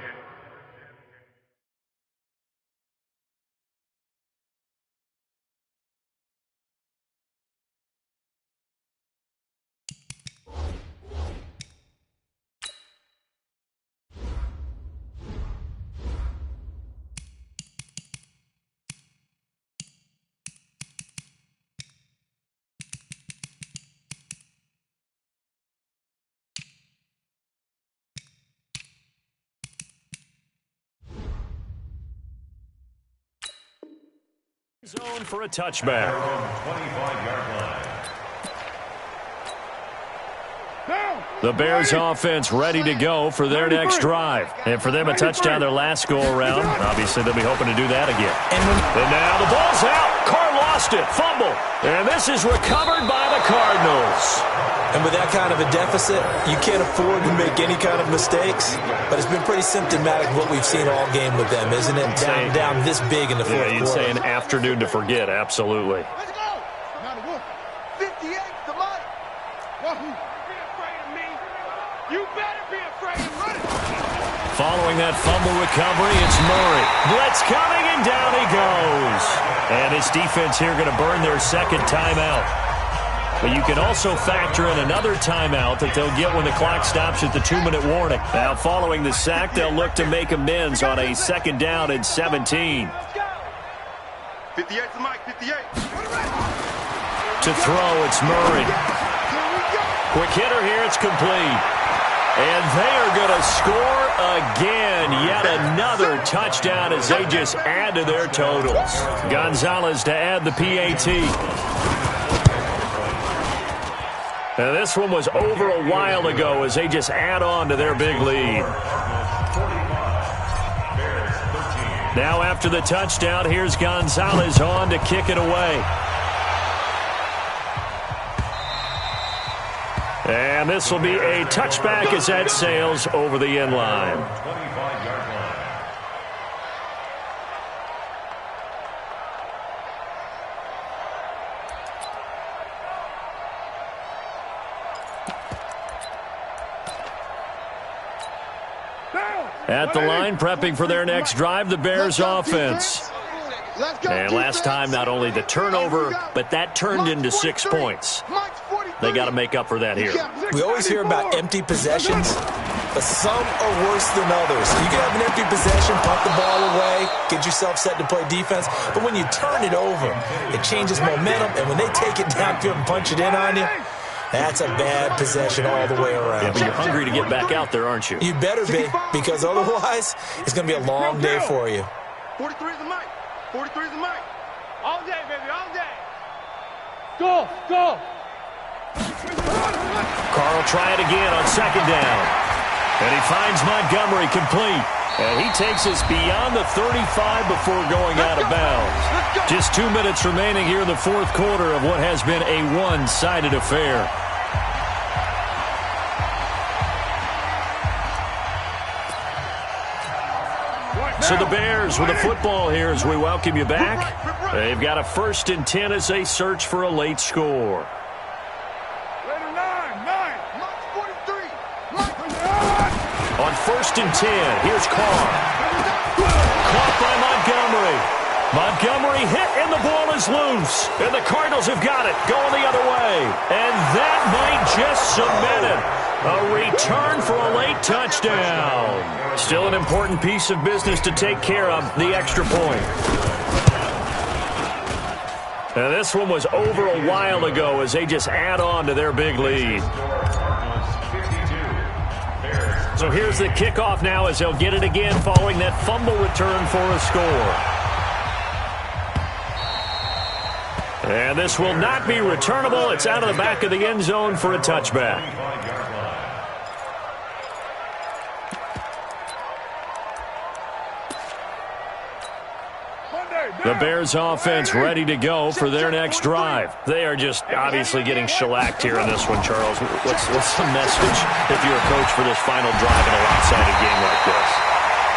Zone for a touchback. 25-yard line. The Bears offense ready to go for their next drive. And for them, a touchdown their last go-around. Obviously, they'll be hoping to do that again. And now the ball's out. Carr lost it. Fumble. And this is recovered by the Cardinals. And with that kind of a deficit, you can't afford to make any kind of mistakes. But it's been pretty symptomatic of what we've seen all game with them, isn't it? Down this big in the fourth quarter. You'd say an afternoon to forget, absolutely. Let's go. 58 to Mike. Wahoo. Be afraid of me. You better be afraid of me. Following that fumble recovery, it's Murray. Blitz coming, and down he goes. And this defense here going to burn their second timeout. But you can also factor in another timeout that they'll get when the clock stops at the 2-minute warning. Now, following the sack, they'll look to make amends on a second down and 17. 58 to Mike, 58. To throw, it's Murray. Quick hitter here, it's complete. And they are going to score again. Yet another touchdown as they just add to their totals. Gonzalez to add the PAT. And this one was over a while ago as they just add on to their big lead. Now after the touchdown, here's Gonzalez on to kick it away. And this will be a touchback as that sails over the end line. 25-yard line. At the line, prepping for their next drive, the Bears offense. And last time, not only the turnover, but that turned into 6 points. They got to make up for that here. We always hear about empty possessions, but some are worse than others. You can have an empty possession, punt the ball away, get yourself set to play defense, but when you turn it over, it changes momentum, and when they take it downfield and punch it in on you, that's a bad possession all the way around. Yeah, but you're hungry to get back out there, aren't you? You better be, because otherwise, it's going to be a long day for you. 43 is the mic. 43 is the mic. All day, baby, all day. Go, go. Carl try it again on second down. And he finds Montgomery complete. And he takes us beyond the 35 before going out of bounds. Just 2 minutes remaining here in the fourth quarter of what has been a one-sided affair. So the Bears with a football here as we welcome you back. They've got a 1st and 10 as they search for a late score. On 1st and 10, here's Carr. Caught by Montgomery. Montgomery hit, and the ball is loose. And the Cardinals have got it, going the other way. And that might just cement it. A return for a late touchdown. Still an important piece of business to take care of, the extra point. And this one was over a while ago as they just add on to their big lead. So here's the kickoff now as they'll get it again following that fumble return for a score. And this will not be returnable. It's out of the back of the end zone for a touchback. The Bears offense ready to go for their next drive. They are just obviously getting shellacked here in this one, Charles. What's the message if you're a coach for this final drive in a lopsided game like this?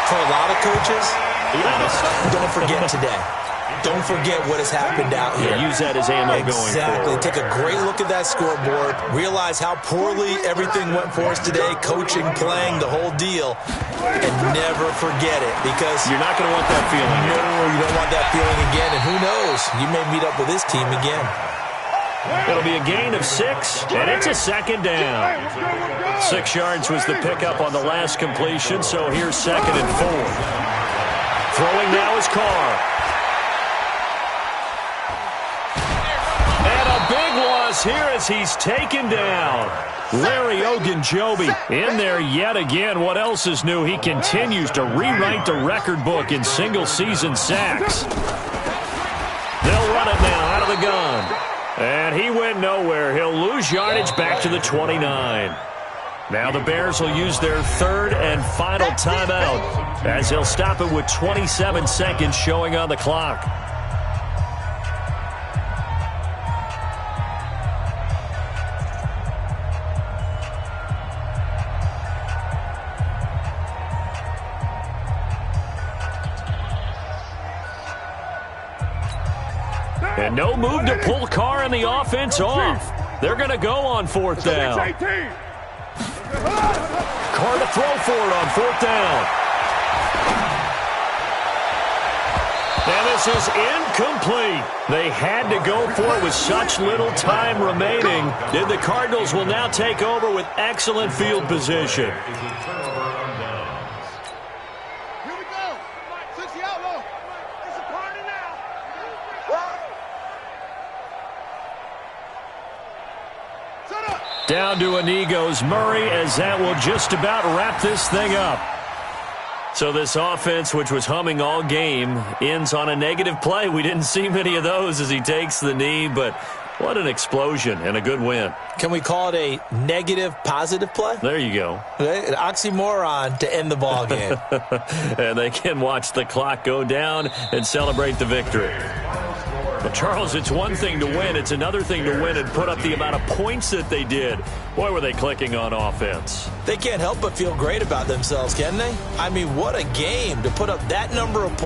For a lot of coaches, be honest, don't forget today. don't forget what has happened out here. Use that as ammo going forward. Exactly. Take a great look at that scoreboard. Realize how poorly everything went for us today, coaching, playing, the whole deal. And never forget it, because you're not going to want that feeling. No, you don't want that feeling again. And who knows? You may meet up with this team again. It'll be a gain of 6, and it's a second down. 6 yards was the pickup on the last completion, so here's 2nd and 4. Throwing now is Carr. And a big loss here as he's taken down. Larry Ogunjobi in there yet again. What else is new? He continues to rewrite the record book in single-season sacks. They'll run it now out of the gun. And he went nowhere. He'll lose yardage back to the 29. Now the Bears will use their 3rd and final timeout, as they'll stop it with 27 seconds showing on the clock. And no move to pull Carr and the offense off. They're going to go on 4th down. Carr to throw for it on 4th down. And this is incomplete. They had to go for it with such little time remaining. The Cardinals will now take over with excellent field position. Down to a knee goes Murray, as that will just about wrap this thing up. So this offense, which was humming all game, ends on a negative play. We didn't see many of those as he takes the knee, but what an explosion and a good win. Can we call it a negative positive play? There you go. An oxymoron to end the ball game. And they can watch the clock go down and celebrate the victory. But Charles, it's one thing to win. It's another thing to win and put up the amount of points that they did. Boy, were they clicking on offense. They can't help but feel great about themselves, can they? I mean, what a game to put up that number of points.